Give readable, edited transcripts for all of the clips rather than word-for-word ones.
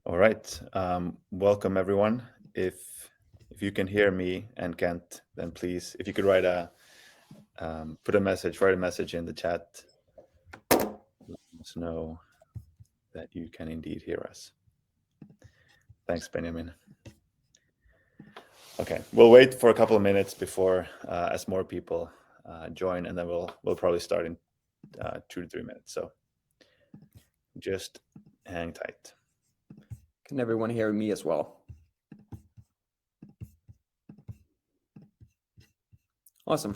All right. Welcome everyone. If you can hear me and can't, then please, if you could write a message in the chat. Let us know that you can indeed hear us. Thanks, Benjamin. Okay, we'll wait for a couple of minutes before as more people join, and then we'll probably start in 2 to 3 minutes. So just hang tight. Can everyone hear me as well? Awesome.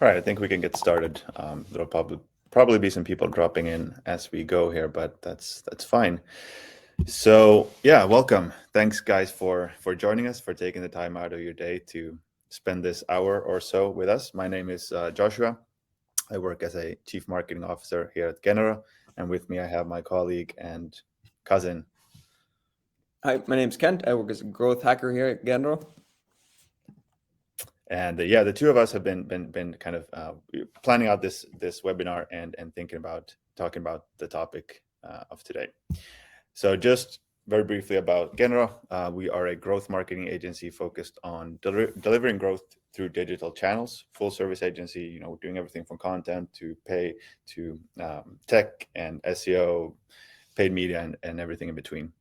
All right, I think we can get started. There'll probably be some people dropping in as we go here, but that's fine. So yeah, welcome. Thanks guys for joining us, for taking the time out of your day to spend this hour or so with us. My name is Joshua. I work as a chief marketing officer here at Genero, and with me I have my colleague and cousin. Hi, my name's Kent. I work as a growth hacker here at Genero. And yeah, the two of us have been kind of planning out this webinar and thinking about talking about the topic of today. So just very briefly about Genero, we are a growth marketing agency focused on delivering growth through digital channels, full service agency, doing everything from content to pay to tech and SEO, paid media, and everything in between.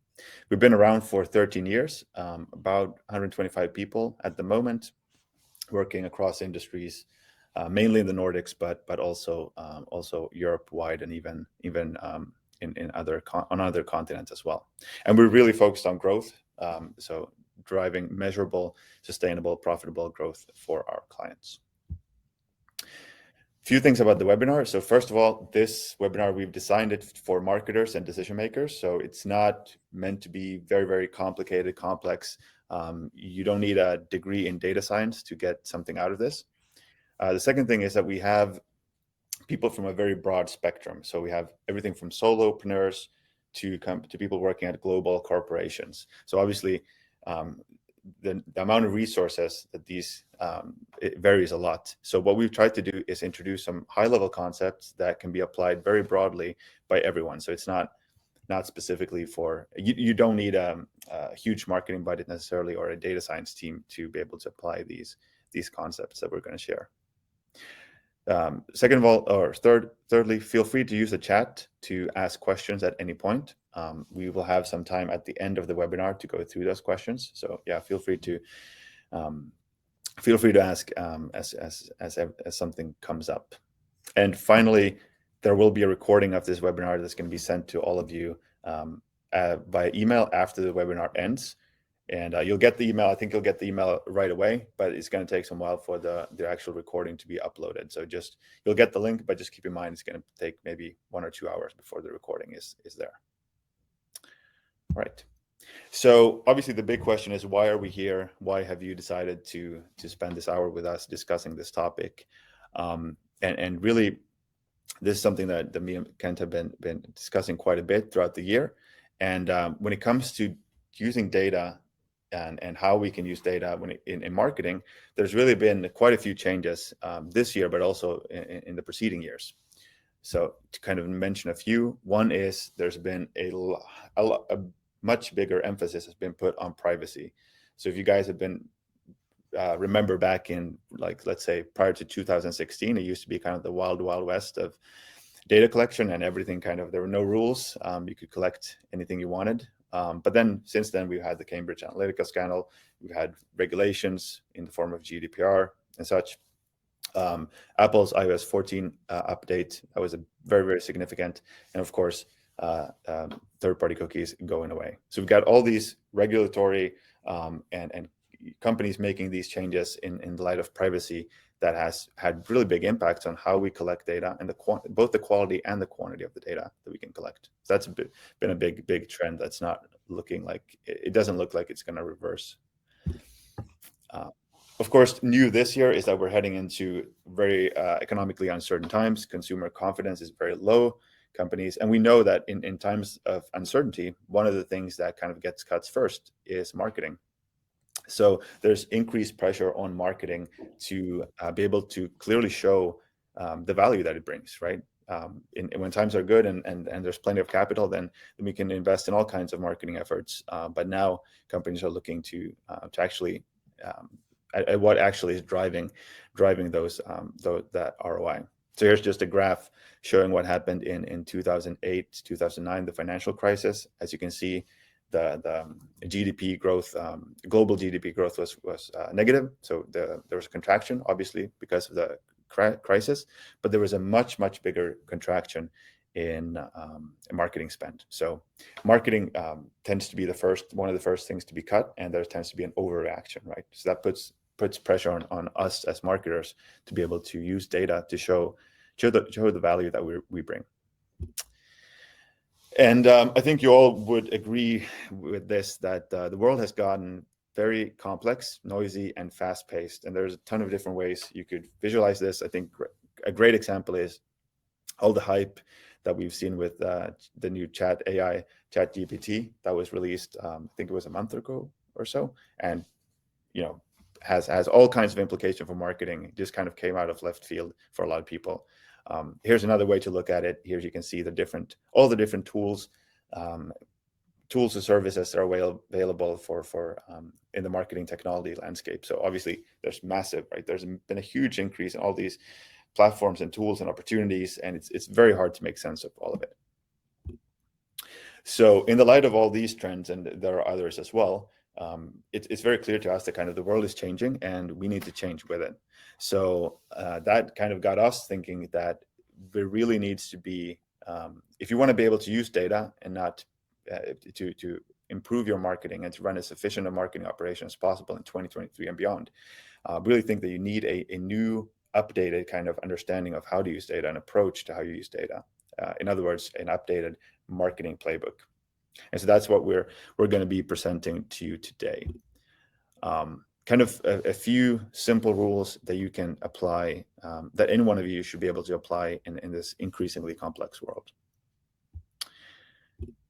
We've been around for 13 years, about 125 people at the moment, working across industries, mainly in the Nordics, but also Europe wide, and even in other continents as well. And we're really focused on growth, so driving measurable, sustainable, profitable growth for our clients. Few things about the webinar. So first of all, this webinar, we've designed it for marketers and decision makers. So it's not meant to be very, very complicated, complex. You don't need a degree in data science to get something out of this. The second thing is that we have people from a very broad spectrum. So we have everything from solopreneurs to people working at global corporations. So obviously, the amount of resources that these it varies a lot. So what we've tried to do is introduce some high-level concepts that can be applied very broadly by everyone. So it's not specifically for you don't need a huge marketing budget necessarily, or a data science team to be able to apply these concepts that we're going to share. Second of all, or thirdly, feel free to use the chat to ask questions at any point. We will have some time at the end of the webinar to go through those questions. So yeah, feel free to ask as something comes up. And finally, there will be a recording of this webinar that's going to be sent to all of you by email after the webinar ends. And you'll get the email. I think you'll get the email right away, but it's going to take some while for the actual recording to be uploaded. So you'll get the link, but just keep in mind it's going to take maybe 1 or 2 hours before the recording is there. All right. So obviously the big question is, why are we here? Why have you decided to spend this hour with us discussing this topic? And really, This is something that me and Kent have been discussing quite a bit throughout the year. And when it comes to using data and how we can use data in marketing, there's really been quite a few changes this year, but also in the preceding years. So to kind of mention a few, one is there's been a much bigger emphasis has been put on privacy. So if you guys have been remember back in, like, let's say prior to 2016, it used to be kind of the wild west of data collection and everything. Kind of, there were no rules. You could collect anything you wanted. But then since then, we've had the Cambridge Analytica scandal. We've had regulations in the form of GDPR and such. Apple's iOS 14 update, that was a very significant. And of course, third-party cookies going away. So we've got all these regulatory and companies making these changes in the light of privacy that has had really big impacts on how we collect data and both the quality and the quantity of the data that we can collect. So that's been a big trend that's not looking like, it doesn't look like it's going to reverse. Of course, new this year is that we're heading into very economically uncertain times. Consumer confidence is very low. Companies, and we know that in times of uncertainty, one of the things that kind of gets cuts first is marketing. So there's increased pressure on marketing to be able to clearly show the value that it brings, right? When times are good and there's plenty of capital, then we can invest in all kinds of marketing efforts. But now companies are looking to actually at what actually is driving that ROI. So here's just a graph showing what happened in 2008, 2009, the financial crisis. As you can see, the GDP growth, global GDP growth was negative. So there was a contraction, obviously, because of the crisis, but there was a much bigger contraction in marketing spend. So marketing tends to be one of the first things to be cut, and there tends to be an overreaction, right? So that puts pressure on us as marketers to be able to use data to show the value that we bring. And I think you all would agree with this, that the world has gotten very complex, noisy, and fast-paced. And there's a ton of different ways you could visualize this. I think a great example is all the hype that we've seen with the new ChatGPT that was released, I think it was a month ago or so. And, has all kinds of implication for marketing. It just kind of came out of left field for a lot of people. Here's another way to look at it. Here you can see all the different tools and services that are available for in the marketing technology landscape. So obviously there's massive, right? There's been a huge increase in all these platforms and tools and opportunities, and it's very hard to make sense of all of it. So in the light of all these trends, and there are others as well, it's very clear to us that kind of the world is changing and we need to change with it. So that kind of got us thinking that there really needs to be, if you want to be able to use data and not to improve your marketing and to run as efficient a marketing operation as possible in 2023 and beyond, really think that you need a new, updated kind of understanding of how to use data and approach to how you use data. In other words, an updated marketing playbook. And so that's what we're going to be presenting to you today. Kind of a few simple rules that you can apply, that any one of you should be able to apply in this increasingly complex world.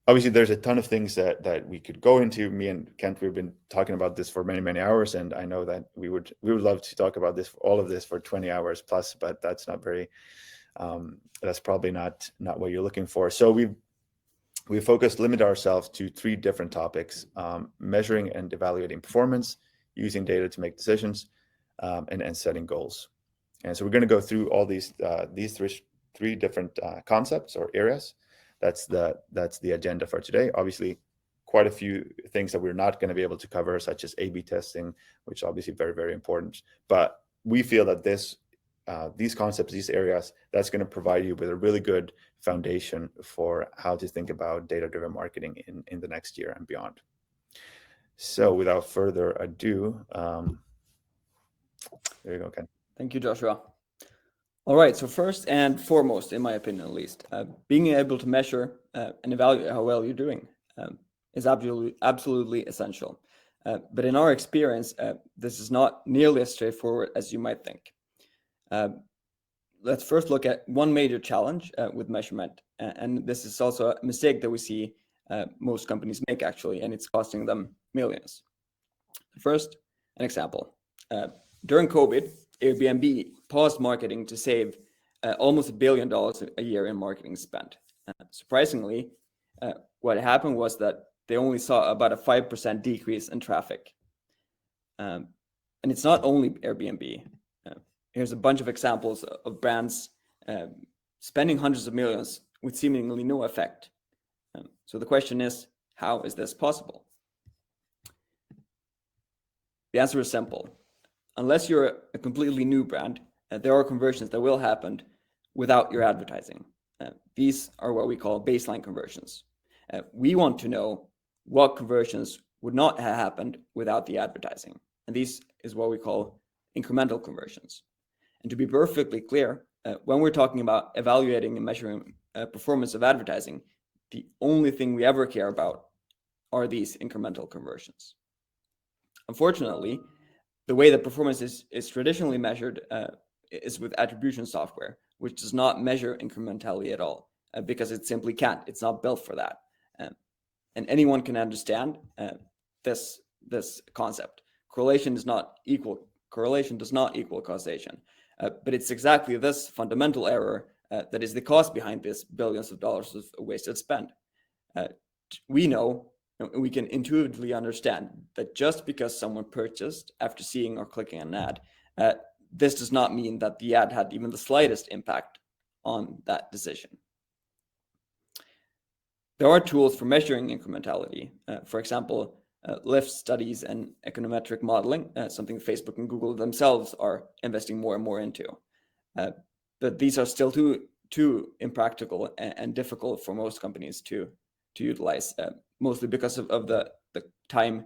Obviously, there's a ton of things that we could go into. Me and Kent, we've been talking about this for many hours, and I know that we would love to talk about all of this for 20 hours plus, but that's not very. That's probably not what you're looking for. So we limited ourselves to 3 different topics: measuring and evaluating performance, using data to make decisions, and setting goals. And so we're going to go through all these three different concepts or areas. That's the agenda for today. Obviously, quite a few things that we're not going to be able to cover, such as A/B testing, which is obviously very important. But we feel that these concepts, these areas, that's going to provide you with a really good foundation for how to think about data-driven marketing in the next year and beyond. So without further ado, there you go, Ken. Thank you, Joshua. All right, so first and foremost, in my opinion at least, being able to measure and evaluate how well you're doing is absolutely essential. But in our experience, this is not nearly as straightforward as you might think. let's first look at one major challenge with measurement. And this is also a mistake that we see most companies make, actually, and it's costing them millions. First, an example. During COVID, Airbnb paused marketing to save almost $1 billion a year in marketing spend. Surprisingly, what happened was that they only saw about a 5% decrease in traffic. And it's not only Airbnb. Here's a bunch of examples of brands spending hundreds of millions with seemingly no effect. So the question is, how is this possible? The answer is simple. Unless you're a completely new brand, there are conversions that will happen without your advertising. These are what we call baseline conversions. We want to know what conversions would not have happened without the advertising. And these is what we call incremental conversions. And to be perfectly clear, when we're talking about evaluating and measuring performance of advertising, the only thing we ever care about are these incremental conversions. Unfortunately, the way that performance is traditionally measured is with attribution software, which does not measure incrementality at all, because it simply can't. It's not built for that. And anyone can understand this concept. Correlation does not equal causation. But it's exactly this fundamental error that is the cost behind this billions of dollars of wasted spend. We know, we can intuitively understand that just because someone purchased after seeing or clicking an ad, this does not mean that the ad had even the slightest impact on that decision. There are tools for measuring incrementality. For example, lift studies and econometric modeling, something Facebook and Google themselves are investing more and more into. But these are still too impractical and difficult for most companies to utilize, mostly because of the time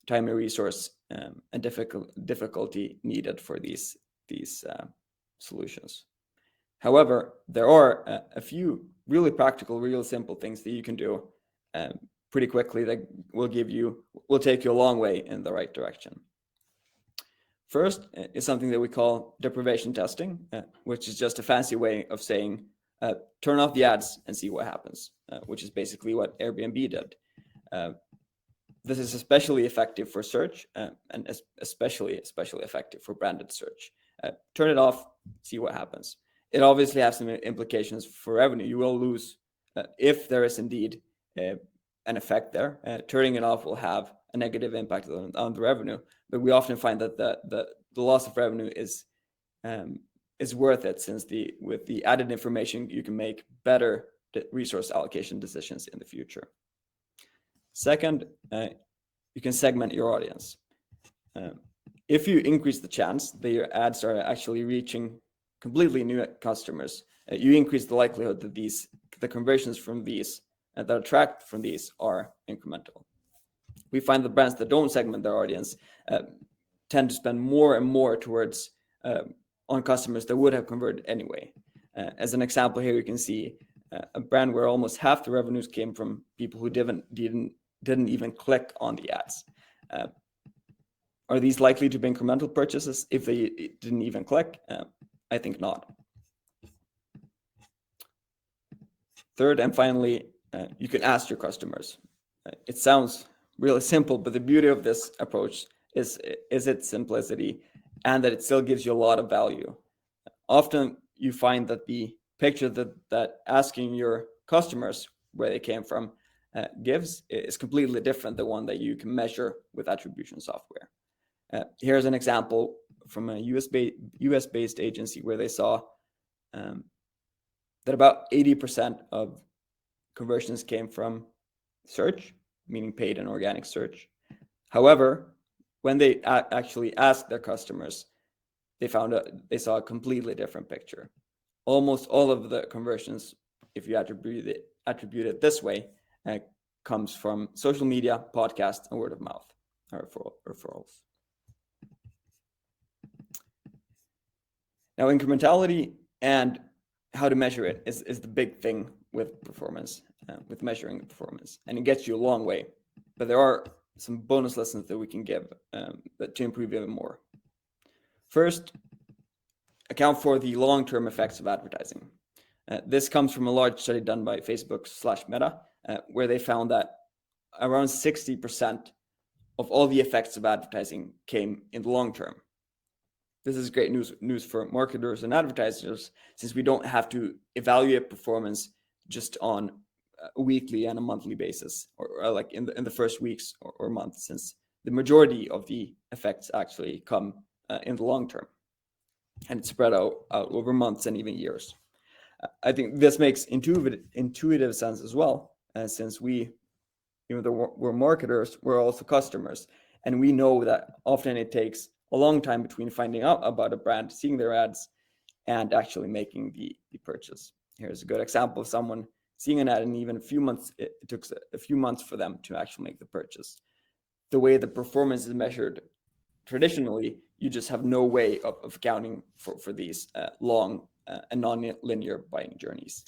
and resource and difficulty needed for these solutions. However, there are a few really practical, real simple things that you can do pretty quickly that will take you a long way in the right direction. First is something that we call deprivation testing, which is just a fancy way of saying turn off the ads and see what happens, which is basically what Airbnb did. This is especially effective for search and especially effective for branded search. Turn it off, see what happens. It obviously has some implications for revenue. You will lose if there is indeed an effect there. Turning it off will have a negative impact on the revenue, but we often find that the loss of revenue is worth it, since with the added information you can make better resource allocation decisions in the future. Second, you can segment your audience. If you increase the chance that your ads are actually reaching completely new customers, you increase the likelihood that the conversions from these that attract from these are incremental. We find the brands that don't segment their audience tend to spend more and more towards on customers that would have converted anyway. As an example here, you can see a brand where almost half the revenues came from people who didn't even click on the ads. Are these likely to be incremental purchases if they didn't even click? I think not. Third and finally, you can ask your customers. It sounds really simple, but the beauty of this approach is its simplicity and that it still gives you a lot of value. Often you find that the picture that asking your customers where they came from gives is completely different than one that you can measure with attribution software. Here's an example from a US-based agency where they saw that about 80% of conversions came from search, meaning paid and organic search. However, when they actually asked their customers, they saw a completely different picture. Almost all of the conversions, if you attribute it this way, comes from social media, podcasts, and word of mouth, or referrals. Now, incrementality and how to measure it is the big thing with performance, with measuring performance, and it gets you a long way. But there are some bonus lessons that we can give to improve even more. First, account for the long-term effects of advertising. This comes from a large study done by Facebook/Meta, where they found that around 60% of all the effects of advertising came in the long term. This is great news for marketers and advertisers, since we don't have to evaluate performance just on a weekly and a monthly basis, or like in the first weeks or months, since the majority of the effects actually come in the long term, and it's spread out over months and even years. I think this makes intuitive sense as well, since we, even though we're marketers, we're also customers, and we know that often it takes a long time between finding out about a brand, seeing their ads, and actually making the purchase. Here's a good example of someone seeing an ad, and even it took a few months for them to actually make the purchase. The way the performance is measured traditionally, you just have no way of accounting for these long and non-linear buying journeys.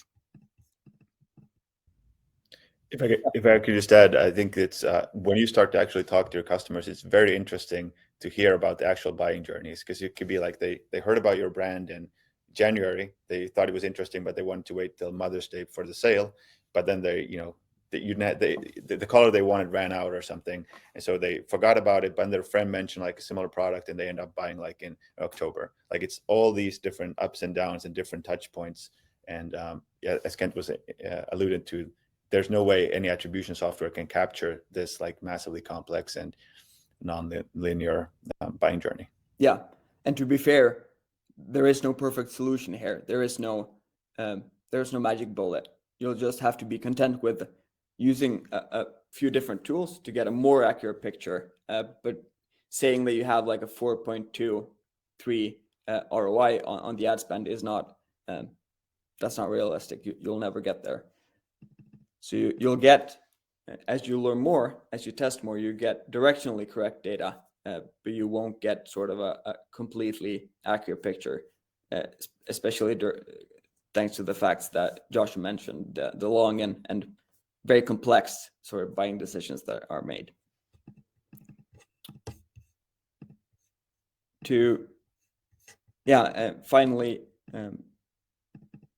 If I could just add, I think it's when you start to actually talk to your customers, it's very interesting to hear about the actual buying journeys, because it could be like they heard about your brand in January, they thought it was interesting, but they wanted to wait till Mother's Day for the sale, but then the color they wanted ran out or something, and so they forgot about it, but their friend mentioned like a similar product, and they end up buying like in October. Like, it's all these different ups and downs and different touch points, and as Kent was alluded to, there's no way any attribution software can capture this like massively complex and non-linear buying journey. Yeah, and to be fair, there is no perfect solution here. There is no magic bullet. You'll just have to be content with using a few different tools to get a more accurate picture. But saying that you have like a 4.23 ROI on the ad spend is not that's not realistic. You'll never get there. So you'll get, as you learn more, as you test more, you get directionally correct data, but you won't get sort of a completely accurate picture, especially thanks to the facts that Josh mentioned, the long and very complex sort of buying decisions that are made. Finally,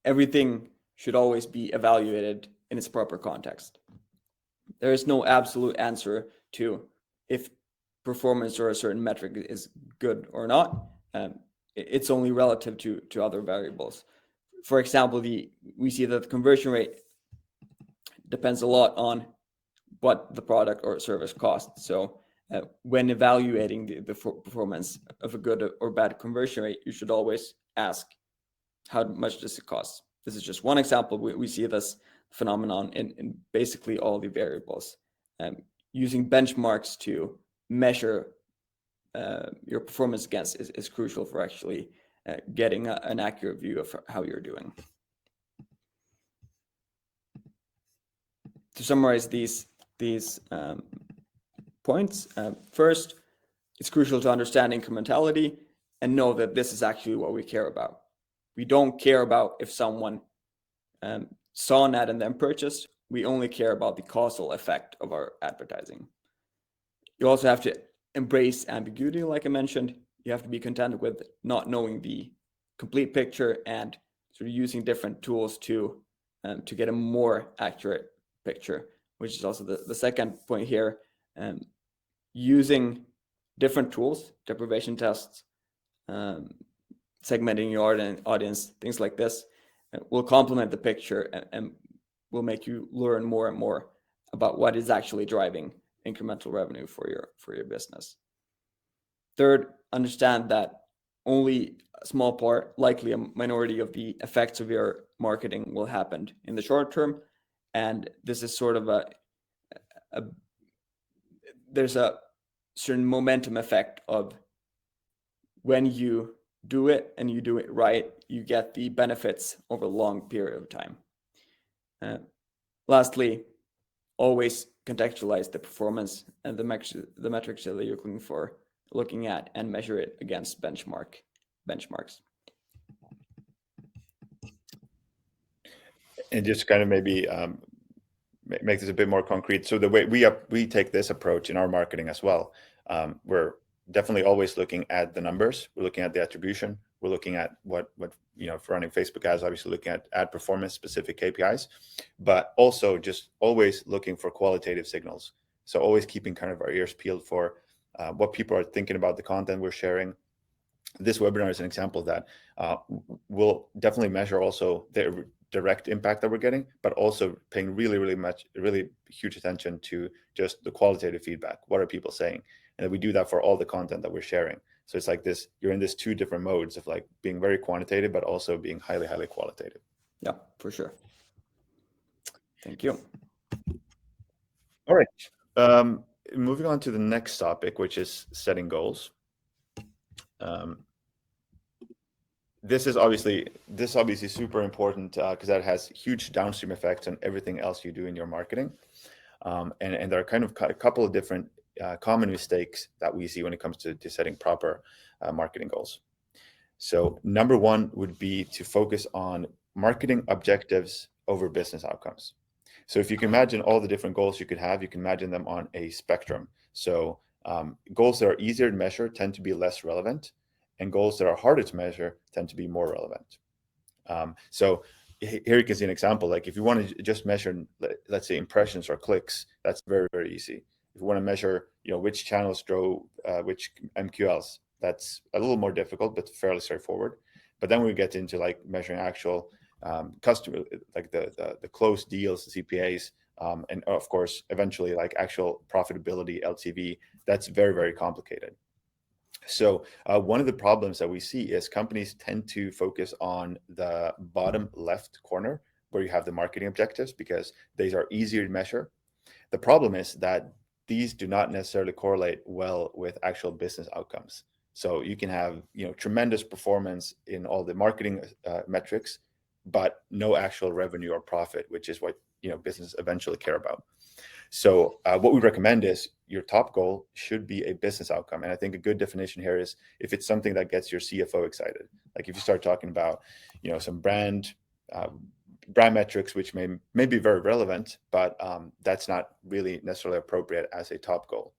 everything should always be evaluated in its proper context. There is no absolute answer to if performance or a certain metric is good or not. It's only relative to other variables. For example, we see that the conversion rate depends a lot on what the product or service costs. So when evaluating the performance of a good or bad conversion rate, you should always ask, how much does it cost? This is just one example. We see this phenomenon in basically all the variables. Using benchmarks to measure your performance against is crucial for actually getting an accurate view of how you're doing. To summarize these points, first, it's crucial to understand incrementality and know that this is actually what we care about. We don't care about if someone saw an ad and then purchased. We only care about the causal effect of our advertising. You also have to embrace ambiguity, like I mentioned. You have to be content with not knowing the complete picture and sort of using different tools to get a more accurate picture, which is also the second point here. Using different tools, deprivation tests, segmenting your audience, things like this, will complement the picture and will make you learn more and more about what is actually driving incremental revenue for your business. Third, understand that only a small part, likely a minority of the effects of your marketing will happen in the short term, and this is sort of there's a certain momentum effect of when you do it and you do it right, you get the benefits over a long period of time. Lastly, always contextualize the performance and the metrics that you're looking at, and measure it against benchmarks. And just kind of maybe make this a bit more concrete. So the way we take this approach in our marketing as well, we're definitely always looking at the numbers. We're looking at the attribution. we're looking at what for running Facebook ads, obviously looking at ad performance specific KPIs, but also just always looking for qualitative signals. So always keeping kind of our ears peeled for what people are thinking about the content we're sharing. This webinar is an example of that. We'll definitely measure also the direct impact that we're getting, but also paying really huge attention to just the qualitative feedback. What are people saying? And we do that for all the content that we're sharing. So it's like this, you're in this two different modes of like being very quantitative, but also being highly, highly qualitative. Yeah, for sure. Thank you. All right. Moving on to the next topic, which is setting goals. This is obviously super important because that has huge downstream effects on everything else you do in your marketing. And there are kind of a couple of different common mistakes that we see when it comes to setting proper marketing goals. So number one would be to focus on marketing objectives over business outcomes. So if you can imagine all the different goals you could have, you can imagine them on a spectrum. So goals that are easier to measure tend to be less relevant, and goals that are harder to measure tend to be more relevant. So here you can see an example. Like if you want to just measure, let's say, impressions or clicks, that's very, very easy. If you want to measure, which channels drove which MQLs, that's a little more difficult, but fairly straightforward. But then we get into like measuring actual customer, like the closed deals, the CPAs, and of course, eventually like actual profitability, LTV. That's very, very complicated. So one of the problems that we see is companies tend to focus on the bottom left corner where you have the marketing objectives because these are easier to measure. The problem is that these do not necessarily correlate well with actual business outcomes. So you can have tremendous performance in all the marketing metrics, but no actual revenue or profit, which is what business eventually care about. So what we recommend is your top goal should be a business outcome. And I think a good definition here is if it's something that gets your CFO excited. Like if you start talking about, some brand metrics, which may be very relevant, but that's not really necessarily appropriate as a top goal.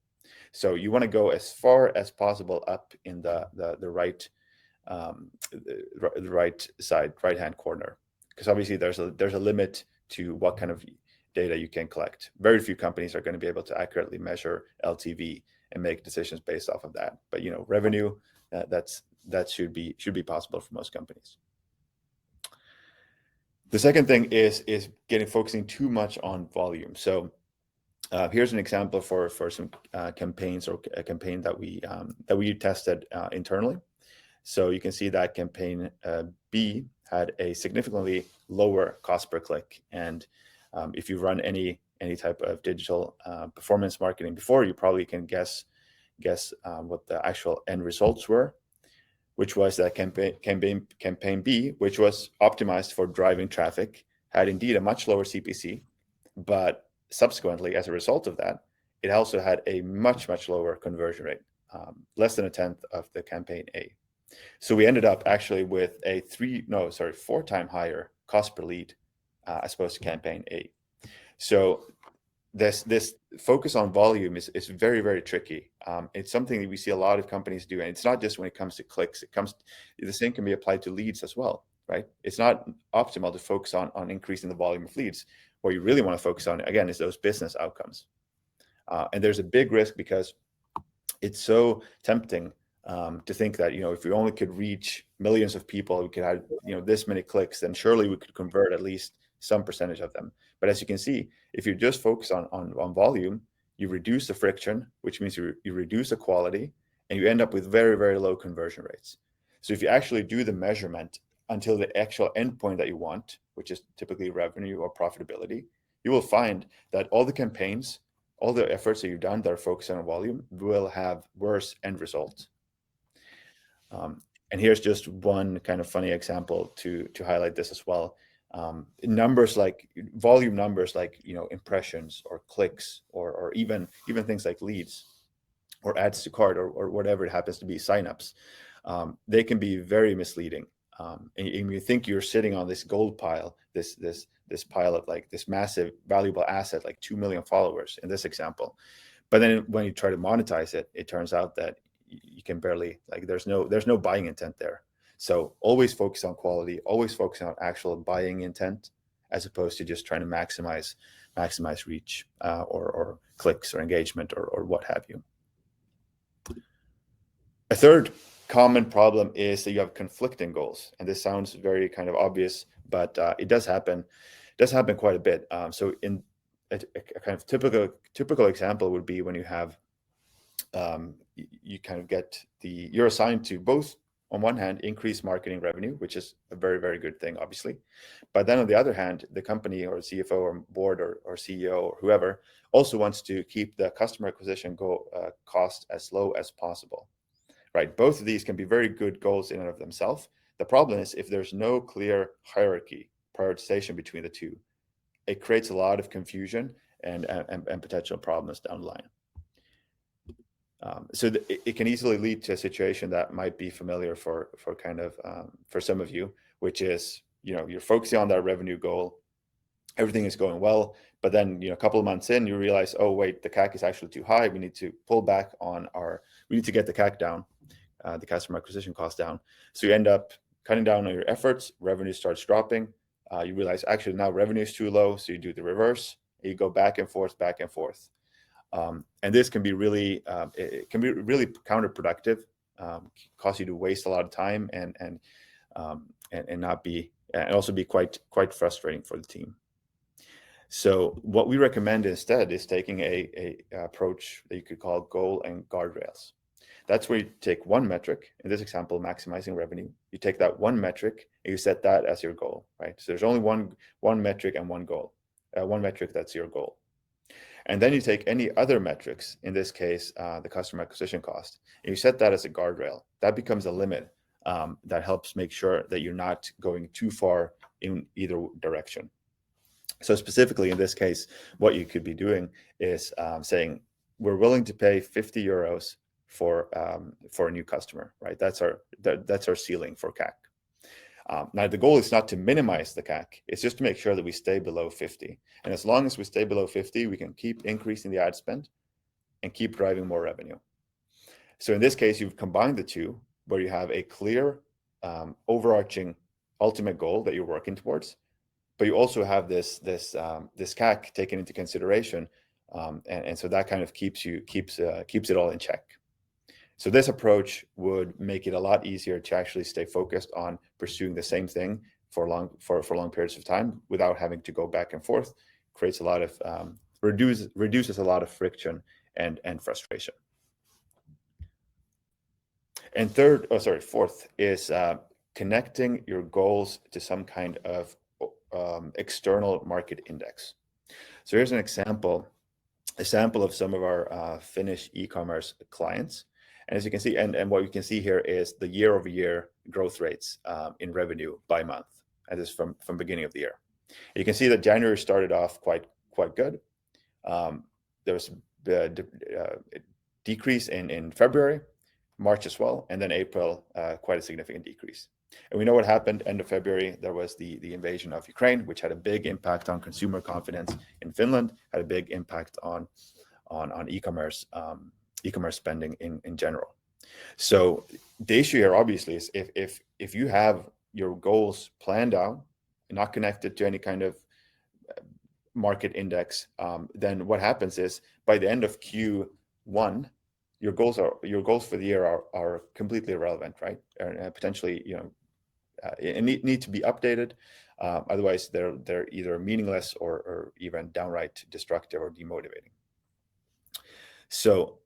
So you want to go as far as possible up in the right the right side, right hand corner, because obviously there's a limit to what kind of data you can collect. Very few companies are going to be able to accurately measure LTV and make decisions based off of that. But revenue, that should be possible for most companies. The second thing is focusing too much on volume. So here's an example for some campaigns or a campaign that we tested internally. So you can see that campaign B had a significantly lower cost per click. And if you run any type of digital performance marketing before, you probably can guess what the actual end results were, which was that campaign B, which was optimized for driving traffic, had indeed a much lower CPC, but subsequently, as a result of that, it also had a much lower conversion rate, less than 1/10 of the campaign A. So we ended up actually with a 4 times higher cost per lead as opposed to campaign A. So this focus on volume is very, very tricky. It's something that we see a lot of companies do, and it's not just when it comes to clicks. The same can be applied to leads as well, right? It's not optimal to focus on increasing the volume of leads. What you really want to focus on, again, is those business outcomes. And there's a big risk because it's so tempting to think that if we only could reach millions of people, we could have this many clicks, then surely we could convert at least some percentage of them. But as you can see, if you just focus on volume, you reduce the friction, which means you reduce the quality, and you end up with very, very low conversion rates. So if you actually do the measurement until the actual endpoint that you want, which is typically revenue or profitability, you will find that all the campaigns, all the efforts that you've done that are focused on volume will have worse end results. And here's just one kind of funny example to highlight this as well. Numbers like volume numbers, like impressions or clicks, or even things like leads or adds to cart or whatever it happens to be, signups, they can be very misleading. And you think you're sitting on this gold pile, this pile of like this massive valuable asset, like 2 million followers in this example. But then when you try to monetize it, it turns out that you can barely, like there's no buying intent there. So always focus on quality, always focus on actual buying intent, as opposed to just trying to maximize reach or clicks or engagement or what have you. A third common problem is that you have conflicting goals, and this sounds very kind of obvious, but it does happen. It does happen quite a bit. So in a kind of typical example would be when you have you kind of you're assigned to both, on one hand, increase marketing revenue, which is a very, very good thing, obviously. But then on the other hand, the company or CFO or board or CEO or whoever also wants to keep the customer acquisition cost as low as possible, right? Both of these can be very good goals in and of themselves. The problem is if there's no clear hierarchy, prioritization between the two, it creates a lot of confusion and potential problems down the line. So it can easily lead to a situation that might be familiar for some of you, which is, you're focusing on that revenue goal, everything is going well, but then a couple of months in, you realize, oh wait, the CAC is actually too high. We need to pull back on we need to get the CAC down, the customer acquisition cost down. So you end up cutting down on your efforts. Revenue starts dropping. You realize actually now revenue is too low, so you do the reverse. You go back and forth. And this can be really counterproductive, cause you to waste a lot of time and also be quite frustrating for the team. So what we recommend instead is taking a approach that you could call goal and guardrails. That's where you take one metric, in this example, maximizing revenue. You take that one metric and you set that as your goal, right? So there's only one metric and one goal, one metric that's your goal. And then you take any other metrics, in this case, the customer acquisition cost, and you set that as a guardrail. That becomes a limit that helps make sure that you're not going too far in either direction. So specifically in this case, what you could be doing is saying, we're willing to pay 50 euros for a new customer, right? That's our ceiling for CAC. Now, the goal is not to minimize the CAC. It's just to make sure that we stay below 50. And as long as we stay below 50, we can keep increasing the ad spend and keep driving more revenue. So in this case, you've combined the two, where you have a clear overarching ultimate goal that you're working towards, but you also have this CAC taken into consideration, and so that kind of keeps it all in check. So this approach would make it a lot easier to actually stay focused on pursuing the same thing for long periods of time without having to go back and forth. Creates a lot of reduces a lot of friction and frustration. And fourth is connecting your goals to some kind of external market index. So here's a sample of some of our Finnish e-commerce clients. And as you can see, and what you can see here is the year-over-year growth rates in revenue by month, and this is from beginning of the year. And you can see that January started off quite good. There was a decrease in February, March as well, and then April, quite a significant decrease. And we know what happened end of February. There was the invasion of Ukraine, which had a big impact on consumer confidence in Finland, had a big impact on e-commerce spending in general. So the issue here obviously is if you have your goals planned out, not connected to any kind of market index, then what happens is by the end of Q1, your goals for the year are completely irrelevant, right? And potentially, need to be updated. Otherwise, they're either meaningless or even downright destructive or demotivating. So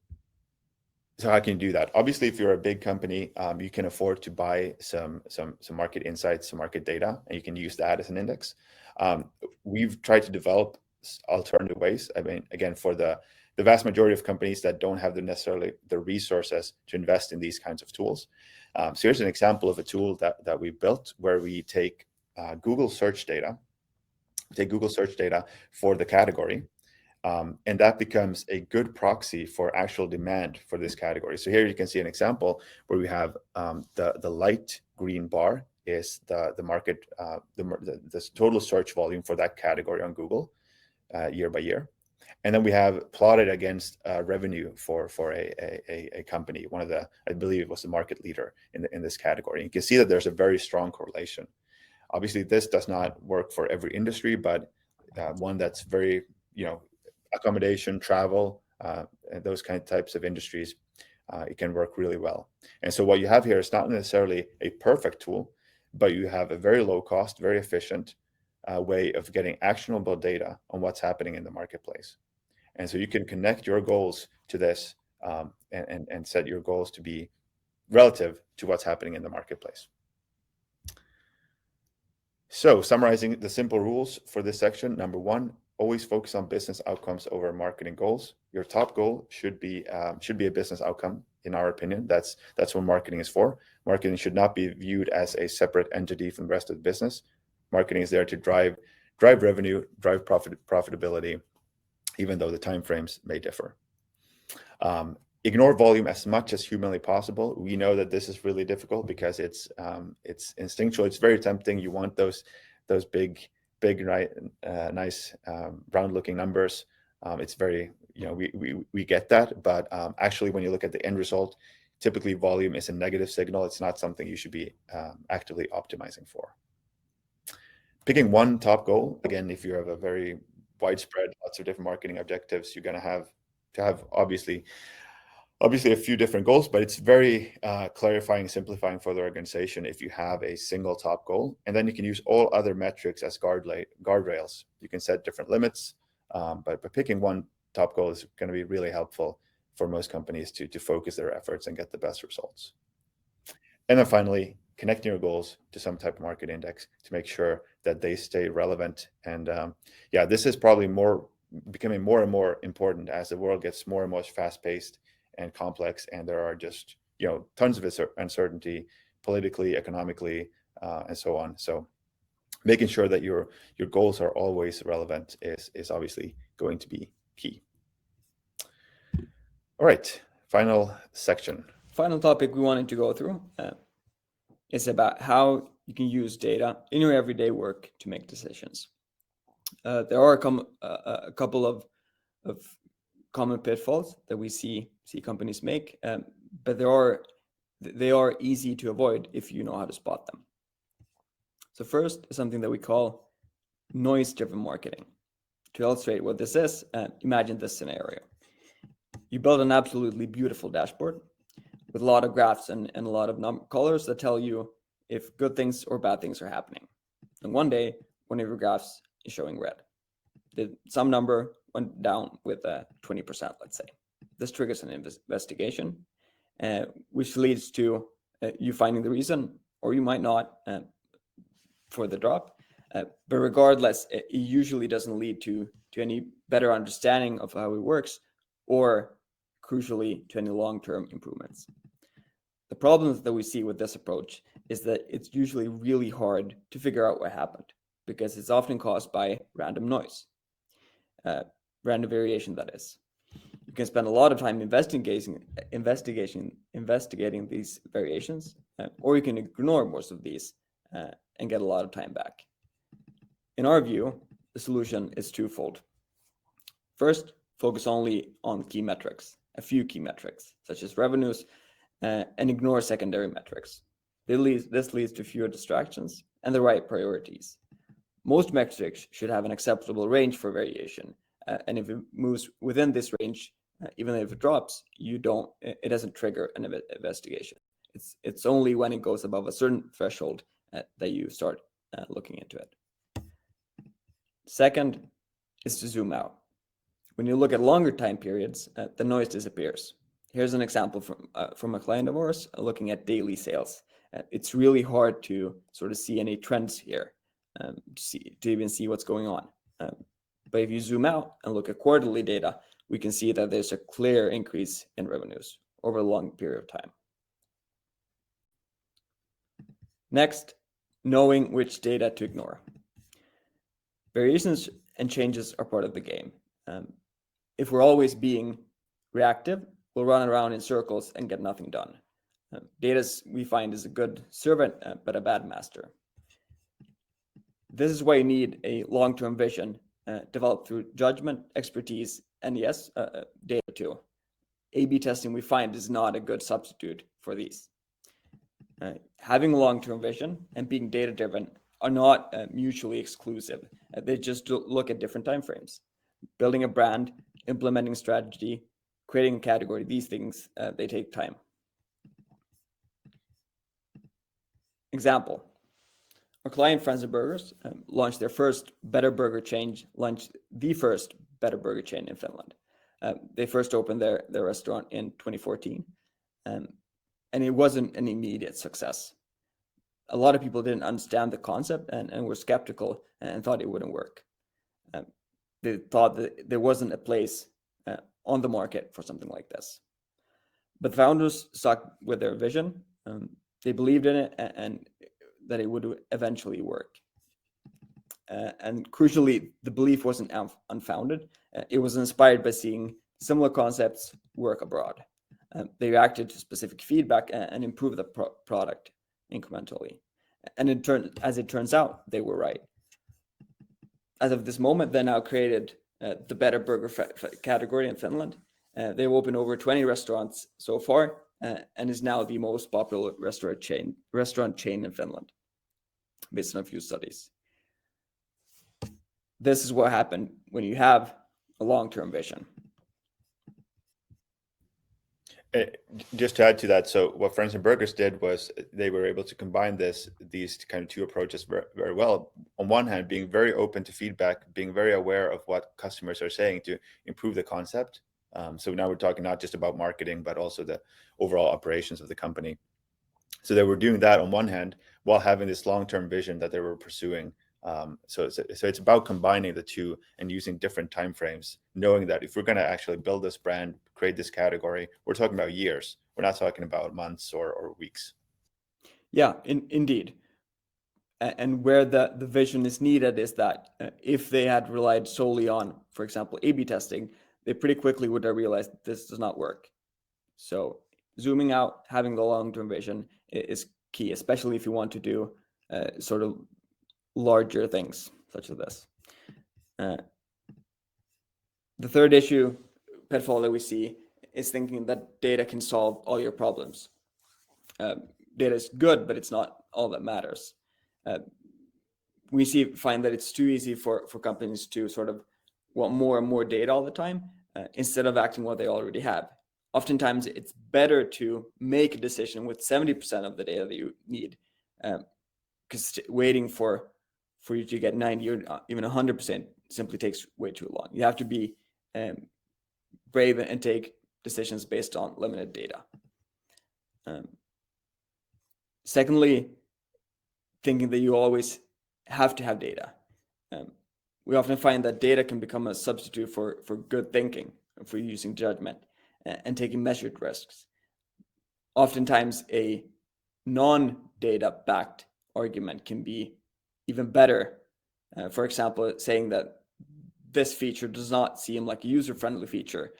how can you do that? Obviously, if you're a big company, you can afford to buy some market insights, some market data, and you can use that as an index. We've tried to develop alternative ways. I mean, again, for the vast majority of companies that don't have necessarily the resources to invest in these kinds of tools. So here's an example of a tool that we built where we take Google search data. Take Google search data for the category. And that becomes a good proxy for actual demand for this category. So here you can see an example where we have the light green bar is the market, the total search volume for that category on Google year by year. And then we have plotted against revenue for a company, one of the, I believe it was the market leader in this category. You can see that there's a very strong correlation. Obviously, this does not work for every industry, but one that's very, accommodation, travel, and those kind of types of industries, it can work really well. And so what you have here is not necessarily a perfect tool, but you have a very low cost, very efficient way of getting actionable data on what's happening in the marketplace. And so you can connect your goals to this and set your goals to be relative to what's happening in the marketplace. So summarizing the simple rules for this section, number one, always focus on business outcomes over marketing goals. Your top goal should be a business outcome, in our opinion. That's what marketing is for. Marketing should not be viewed as a separate entity from the rest of the business. Marketing is there to drive revenue, drive profitability, even though the timeframes may differ. Ignore volume as much as humanly possible. We know that this is really difficult because it's instinctual. It's very tempting. You want those big, right, nice, round-looking numbers. It's very, we get that, but actually, when you look at the end result, typically volume is a negative signal. It's not something you should be actively optimizing for. Picking one top goal, again, if you have a very widespread, lots of different marketing objectives, you're going to have obviously a few different goals, but it's very clarifying, simplifying for the organization if you have a single top goal, and then you can use all other metrics as guardrails. You can set different limits, but picking one top goal is going to be really helpful for most companies to focus their efforts and get the best results. And then finally, connecting your goals to some type of market index to make sure that they stay relevant. And this is probably becoming more and more important as the world gets more and more fast-paced and complex, and there are just tons of uncertainty politically, economically, and so on. So making sure that your goals are always relevant is obviously going to be key. All right, final section. Final topic we wanted to go through is about how you can use data in your everyday work to make decisions. There are a couple of common pitfalls that we see companies make, but they are easy to avoid if you know how to spot them. So first is something that we call noise-driven marketing. To illustrate what this is, imagine this scenario. You build an absolutely beautiful dashboard with a lot of graphs and a lot of colors that tell you if good things or bad things are happening. And one day, one of your graphs is showing red. Some number went down with 20%, let's say. This triggers an investigation, which leads to you finding the reason, or you might not, for the drop. But regardless, it usually doesn't lead to any better understanding of how it works, or crucially, to any long-term improvements. The problems that we see with this approach is that it's usually really hard to figure out what happened because it's often caused by random noise, random variation, that is. You can spend a lot of time investigating these variations, or you can ignore most of these and get a lot of time back. In our view, the solution is twofold. First, focus only on key metrics, a few key metrics, such as revenues, and ignore secondary metrics. This leads to fewer distractions and the right priorities. Most metrics should have an acceptable range for variation, and if it moves within this range, even if it drops, it doesn't trigger an investigation. It's only when it goes above a certain threshold that you start looking into it. Second is to zoom out. When you look at longer time periods, the noise disappears. Here's an example from a client of ours looking at daily sales. It's really hard to sort of see any trends here, to even see what's going on. But if you zoom out and look at quarterly data, we can see that there's a clear increase in revenues over a long period of time. Next, knowing which data to ignore. Variations and changes are part of the game. If we're always being reactive, we'll run around in circles and get nothing done. Data, we find, is a good servant, but a bad master. This is why you need a long-term vision developed through judgment, expertise, and yes, data too. A/B testing, we find, is not a good substitute for these. Having a long-term vision and being data-driven are not mutually exclusive. They just look at different time frames. Building a brand, implementing strategy, creating a category, these things, they take time. Example, our client Friends and Burgers launched the first better burger chain in Finland. They first opened their restaurant in 2014, and it wasn't an immediate success. A lot of people didn't understand the concept and were skeptical and thought it wouldn't work. They thought that there wasn't a place on the market for something like this. But the founders stuck with their vision. They believed in it and that it would eventually work. And crucially, the belief wasn't unfounded. It was inspired by seeing similar concepts work abroad. They reacted to specific feedback and improved the product incrementally. And as it turns out, they were right. As of this moment, they now created the better burger category in Finland. They've opened over 20 restaurants so far, and is now the most popular restaurant chain in Finland, based on a few studies. This is what happened when you have a long-term vision. Just to add to that, so what Friends and Burgers did was they were able to combine these kind of two approaches very, very well. On one hand, being very open to feedback, being very aware of what customers are saying to improve the concept. So now we're talking not just about marketing, but also the overall operations of the company. So they were doing that on one hand, while having this long-term vision that they were pursuing. So it's about combining the two and using different time frames, knowing that if we're going to actually build this brand, create this category, we're talking about years. We're not talking about months or weeks. Yeah, indeed. And where the vision is needed is that if they had relied solely on, for example, A/B testing, they pretty quickly would have realized this does not work. So zooming out, having the long-term vision is key, especially if you want to do sort of larger things such as this. The third pitfall that we see is thinking that data can solve all your problems. Data is good, but it's not all that matters. We find that it's too easy for companies to sort of want more and more data all the time instead of acting what they already have. Oftentimes, it's better to make a decision with 70% of the data that you need, because waiting for you to get 90 or even 100% simply takes way too long. You have to be brave and take decisions based on limited data. Secondly, thinking that you always have to have data. We often find that data can become a substitute for good thinking, for using judgment and taking measured risks. Oftentimes, a non-data backed argument can be even better. For example, saying that this feature does not seem like a user-friendly feature.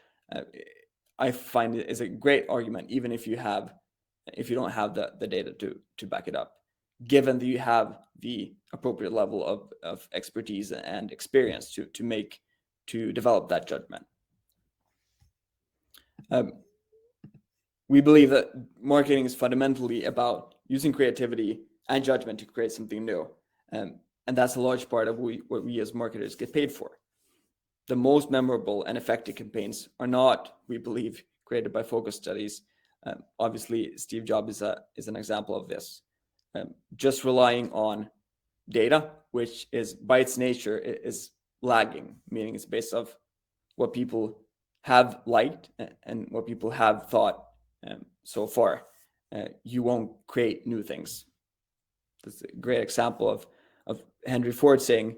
I find it is a great argument, even if you don't have the data to back it up, given that you have the appropriate level of expertise and experience to develop that judgment. We believe that marketing is fundamentally about using creativity and judgment to create something new. And that's a large part of what we as marketers get paid for. The most memorable and effective campaigns are not, we believe, created by focus studies. Obviously, Steve Jobs is an example of this. Just relying on data, which is by its nature is lagging, meaning it's based off what people have liked and what people have thought so far. You won't create new things. That's a great example of Henry Ford saying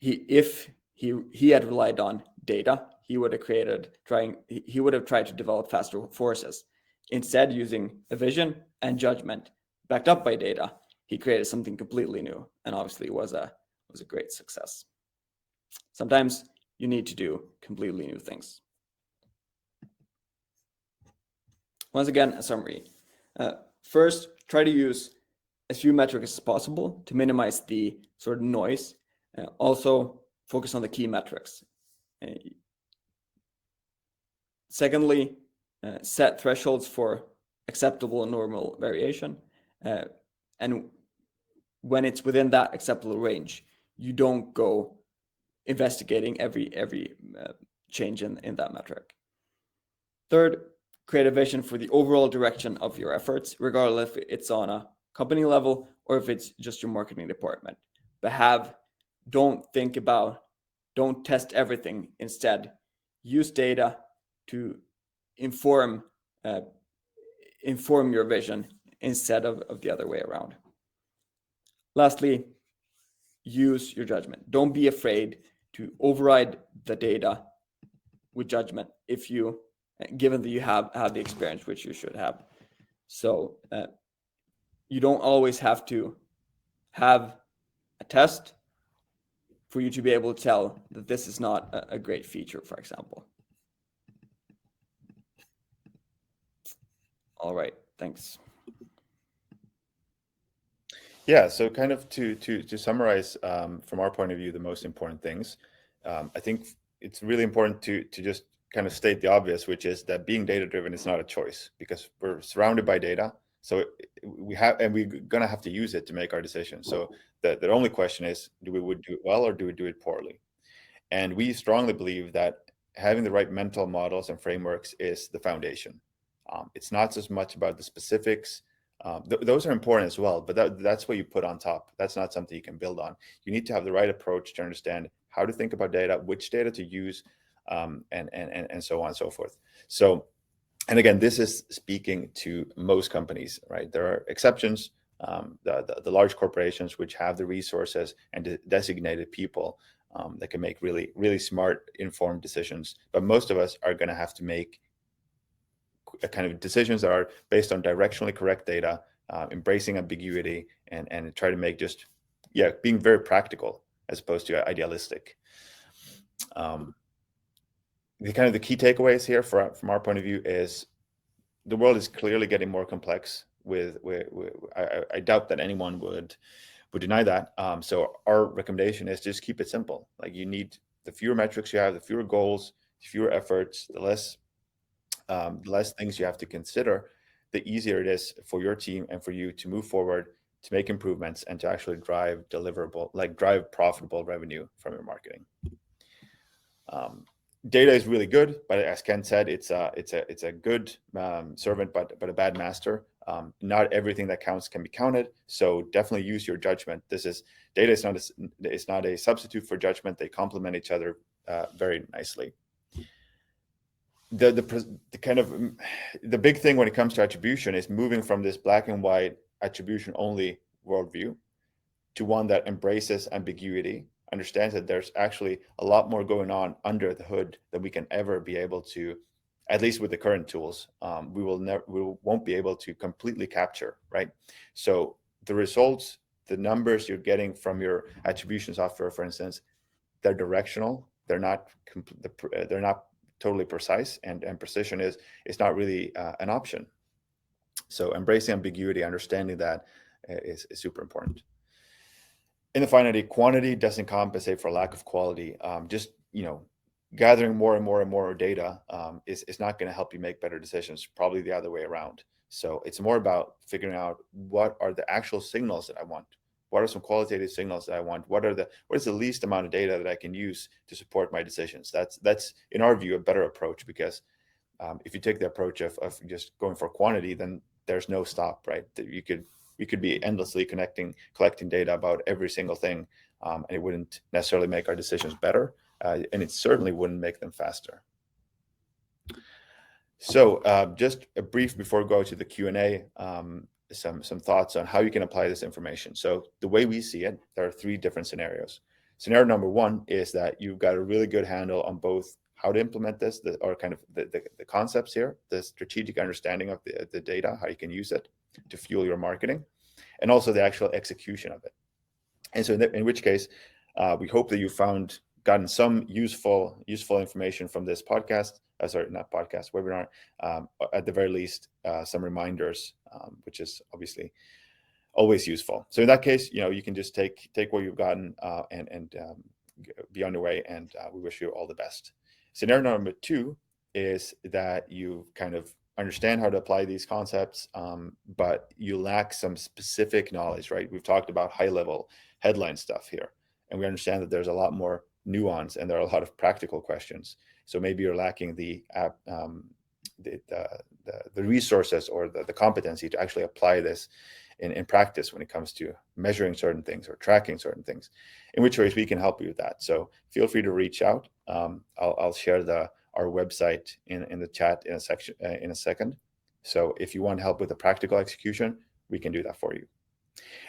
if he had relied on data, he would have tried to develop faster horses. Instead, using a vision and judgment backed up by data, he created something completely new, and obviously was a great success. Sometimes you need to do completely new things. Once again, a summary. First, try to use as few metrics as possible to minimize the sort of noise. Also, focus on the key metrics. Secondly, set thresholds for acceptable and normal variation. And when it's within that acceptable range, you don't go investigating every change in that metric. Third, create a vision for the overall direction of your efforts, regardless if it's on a company level or if it's just your marketing department. But don't test everything. Instead, use data to inform your vision instead of the other way around. Lastly, use your judgment. Don't be afraid to override the data with judgment given that you have the experience, which you should have. So you don't always have to have a test for you to be able to tell that this is not a great feature, for example. All right, thanks. Yeah, so kind of to summarize from our point of view, the most important things, I think it's really important to just kind of state the obvious, which is that being data-driven is not a choice, because we're surrounded by data. So we're going to have to use it to make our decisions. So the only question is, do we do it well or do we do it poorly? And we strongly believe that having the right mental models and frameworks is the foundation. It's not as much about the specifics. Those are important as well, but that's what you put on top. That's not something you can build on. You need to have the right approach to understand how to think about data, which data to use, and so on and so forth. So, and again, this is speaking to most companies, right? There are exceptions, the large corporations which have the resources and designated people that can make really, really smart, informed decisions. But most of us are going to have to make kind of decisions that are based on directionally correct data, embracing ambiguity, and try to make being very practical as opposed to idealistic. The key takeaways here from our point of view is the world is clearly getting more complex. I doubt that anyone would deny that. So our recommendation is just keep it simple. Like, you need the fewer metrics you have, the fewer goals, the fewer efforts, the less things you have to consider, the easier it is for your team and for you to move forward, to make improvements, and to actually drive profitable revenue from your marketing. Data is really good, but as Ken said, it's a good servant, but a bad master. Not everything that counts can be counted, so definitely use your judgment. Data is not a substitute for judgment. They complement each other very nicely. The big thing when it comes to attribution is moving from this black and white attribution only worldview to one that embraces ambiguity, understands that there's actually a lot more going on under the hood than we can ever be able to, at least with the current tools. We won't be able to completely capture, right? So the results, the numbers you're getting from your attribution software, for instance, they're directional. They're not totally precise, and precision is not really an option. So embracing ambiguity, understanding that is super important. In the finality, quantity doesn't compensate for lack of quality. Just gathering more and more data is not going to help you make better decisions. Probably the other way around. So it's more about figuring out what are the actual signals that I want. What are some qualitative signals that I want? What is the least amount of data that I can use to support my decisions? That's in our view a better approach, because if you take the approach of just going for quantity, then there's no stop, right? We could be endlessly collecting data about every single thing, and it wouldn't necessarily make our decisions better, and it certainly wouldn't make them faster. So just a brief before we go to the Q&A, some thoughts on how you can apply this information. So the way we see it, there are 3 different scenarios. Scenario number 1 is that you've got a really good handle on both how to implement this, or kind of the concepts here, the strategic understanding of the data, how you can use it to fuel your marketing, and also the actual execution of it. And so in which case, we hope that you gotten some useful information from this podcast. Sorry, not podcast, webinar. At the very least, some reminders, which is obviously always useful. So in that case, you can just take what you've gotten and be on your way, and we wish you all the best. Scenario number 2 is that you kind of understand how to apply these concepts, but you lack some specific knowledge, right? We've talked about high-level headline stuff here, and we understand that there's a lot more nuance and there are a lot of practical questions. So maybe you're lacking the resources or the competency to actually apply this in practice when it comes to measuring certain things or tracking certain things, in which ways we can help you with that. So feel free to reach out. I'll share our website in the chat in a second. So if you want help with the practical execution, we can do that for you.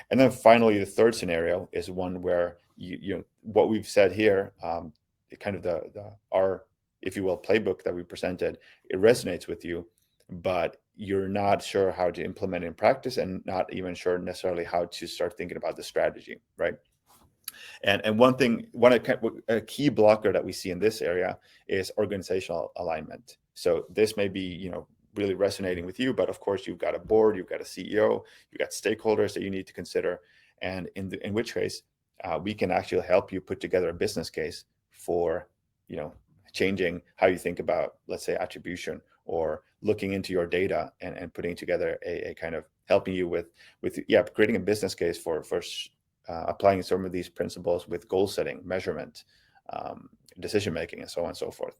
And then finally, the third scenario is one where you what we've said here, kind of our, if you will, playbook that we presented, it resonates with you, but you're not sure how to implement it in practice and not even sure necessarily how to start thinking about the strategy, right? And a key blocker that we see in this area is organizational alignment. So this may be, really resonating with you, but of course you've got a board, you've got a CEO, you've got stakeholders that you need to consider, and in which case we can actually help you put together a business case for, changing how you think about, let's say, attribution, or looking into your data and putting together a kind of helping you with creating a business case for applying some of these principles with goal setting, measurement, decision making, and so on and so forth.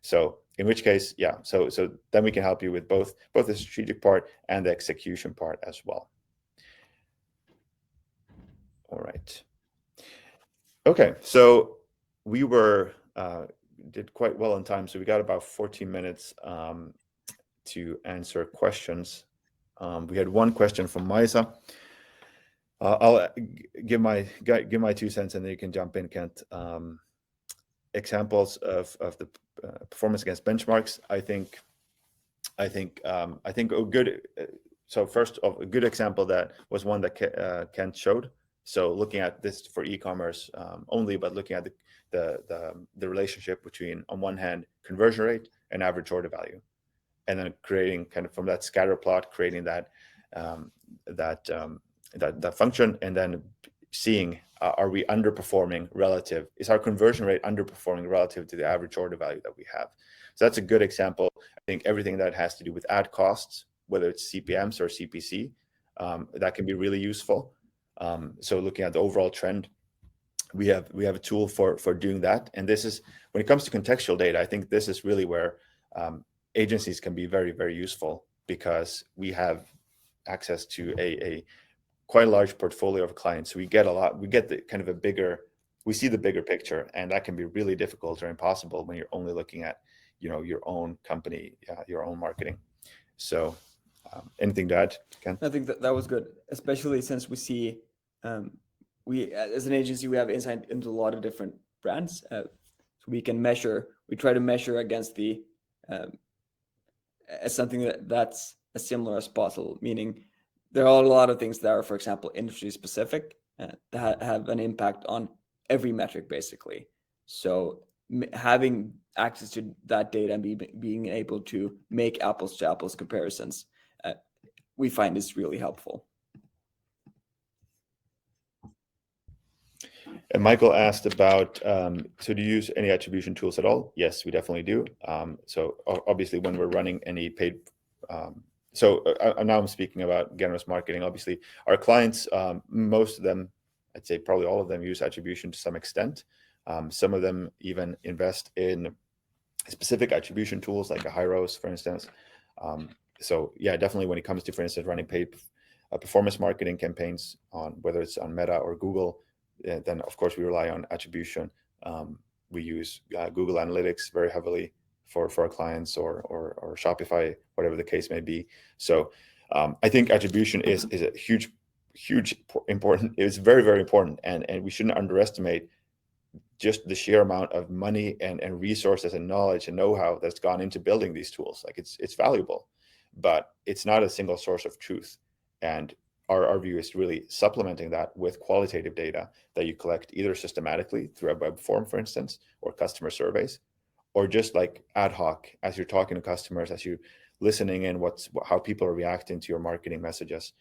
So in which case, so then we can help you with both the strategic part and the execution part as well. All right. Okay, so we did quite well on time, so we got about 14 minutes to answer questions. We had one question from Maisa. I'll give my 2 cents, and then you can jump in, Kent. Examples of the performance against benchmarks. I think a good. So first, a good example that was one that Kent showed. So looking at this for e-commerce only, but looking at the relationship between, on one hand, conversion rate and average order value, and then creating kind of from that scatter plot, creating that function, and then seeing, are we underperforming relative? Is our conversion rate underperforming relative to the average order value that we have? So that's a good example. I think everything that has to do with ad costs, whether it's CPMs or CPC, that can be really useful. So looking at the overall trend, we have a tool for doing that. And this is, when it comes to contextual data, I think this is really where agencies can be very, very useful, because we have access to a quite a large portfolio of clients. So we get the kind of we see the bigger picture, and that can be really difficult or impossible when you're only looking at, your own company, your own marketing. So anything to add, Ken? I think that was good, especially since we see, we as an agency, we have insight into a lot of different brands. So we try to measure against as something that's as similar as possible, meaning there are a lot of things that are, for example, industry specific, that have an impact on every metric, basically. So having access to that data and being able to make apples to apples comparisons, we find is really helpful. And Michael asked about, so do you use any attribution tools at all? Yes, we definitely do. So obviously when we're running any paid, so now I'm speaking about Genero's marketing. Obviously our clients, most of them, I'd say probably all of them, use attribution to some extent. Some of them even invest in specific attribution tools like a Hyros, for instance. So yeah, definitely when it comes to, for instance, running paid performance marketing campaigns, on whether it's on Meta or Google, then of course we rely on attribution. We use Google Analytics very heavily for our clients, or Shopify, whatever the case may be. So I think attribution is a huge important. It's very, very important, and we shouldn't underestimate just the sheer amount of money and resources and knowledge and know-how that's gone into building these tools. Like it's valuable, but it's not a single source of truth. And our view is really supplementing that with qualitative data that you collect either systematically through a web form, for instance, or customer surveys, or just like ad hoc as you're talking to customers, as you're listening in how people are reacting to your marketing messages.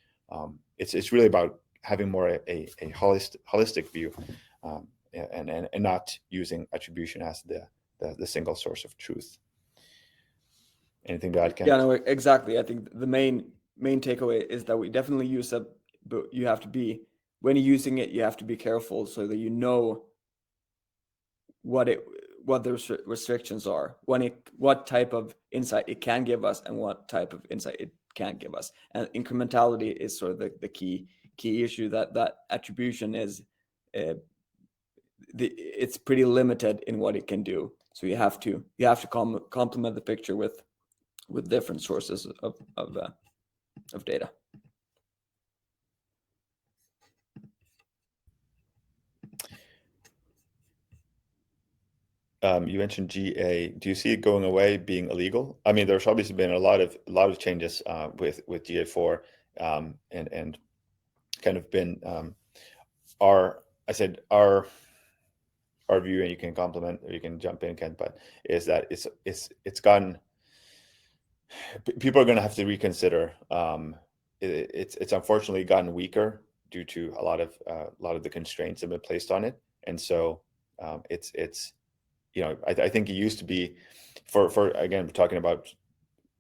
It's really about having more a holistic view. not using attribution as the single source of truth. Anything to add, Ken? Yeah, no, exactly. I think the main takeaway is that we definitely use it, but you have to be, when you're using it, you have to be careful so that you know what the restrictions are, what type of insight it can give us and what type of insight it can't give us. And incrementality is sort of the key issue, that attribution is it's pretty limited in what it can do. So you have to complement the picture with different sources of data. You mentioned GA. Do you see it going away, being illegal? I mean, there's obviously been a lot of changes with GA4, and kind of been our view, and you can complement or you can jump in, Ken, but is that it's gotten, people are going to have to reconsider. It's unfortunately gotten weaker due to a lot of the constraints that have been placed on it, and so it's I think it used to be for again, we're talking about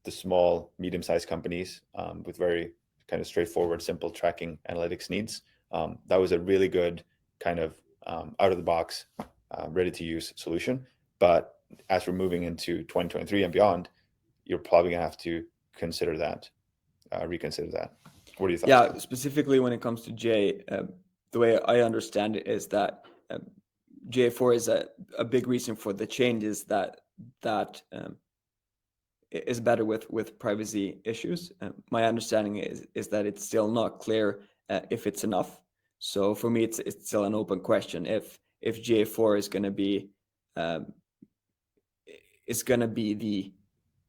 the small, medium-sized companies with very kind of straightforward, simple tracking analytics needs. That was a really good kind of out of the box, ready to use solution. But as we're moving into 2023 and beyond, you're probably gonna have to consider that, reconsider that. What do you think? Yeah, specifically when it comes to J, the way I understand it is that J4 is a big reason for the changes that is better with privacy issues. My understanding is that it's still not clear if it's enough. So for me, it's still an open question if J4 is going to be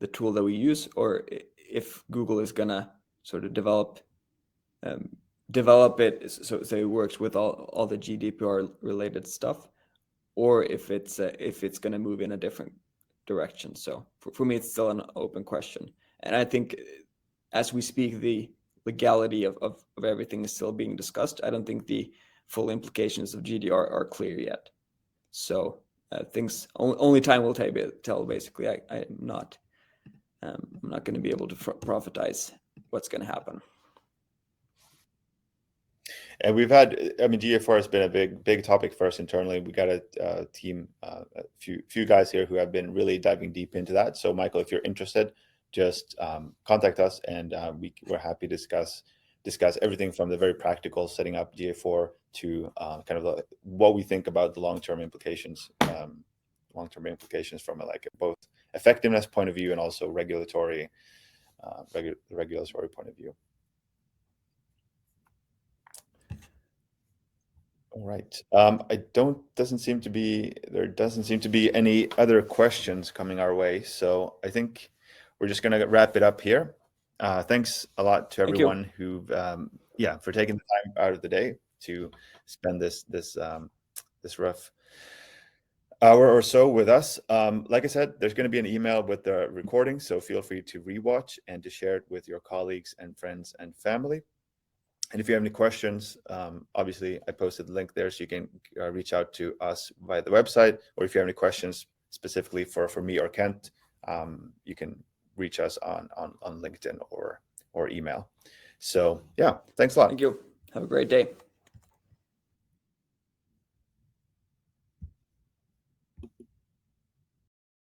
the tool that we use, or if Google is going to sort of develop it so it works with all the GDPR related stuff, or if it's going to move in a different direction. So for me, it's still an open question. And I think as we speak, the legality of everything is still being discussed. I don't think the full implications of GDPR are clear yet. So things only time will tell. Basically, I'm not going to be able to profitize what's going to happen. And we've had, I mean, GA4 has been a big topic for us internally. We got a team, a few guys here who have been really diving deep into that. So Michael, if you're interested, just contact us, and we're happy to discuss everything from the very practical setting up GA4 to kind of what we think about the long-term implications from both effectiveness point of view and also regulatory point of view. All right. There doesn't seem to be any other questions coming our way. So I think we're just going to wrap it up here. Thanks a lot to everyone who, for taking the time out of the day to spend this rough hour or so with us. Like I said, there's going to be an email with the recording, so feel free to rewatch and to share it with your colleagues and friends and family. And if you have any questions, obviously I posted the link there, so you can reach out to us via the website, or if you have any questions specifically for me or Kent, you can reach us on LinkedIn or email. So yeah, thanks a lot. Thank you. Have a great day.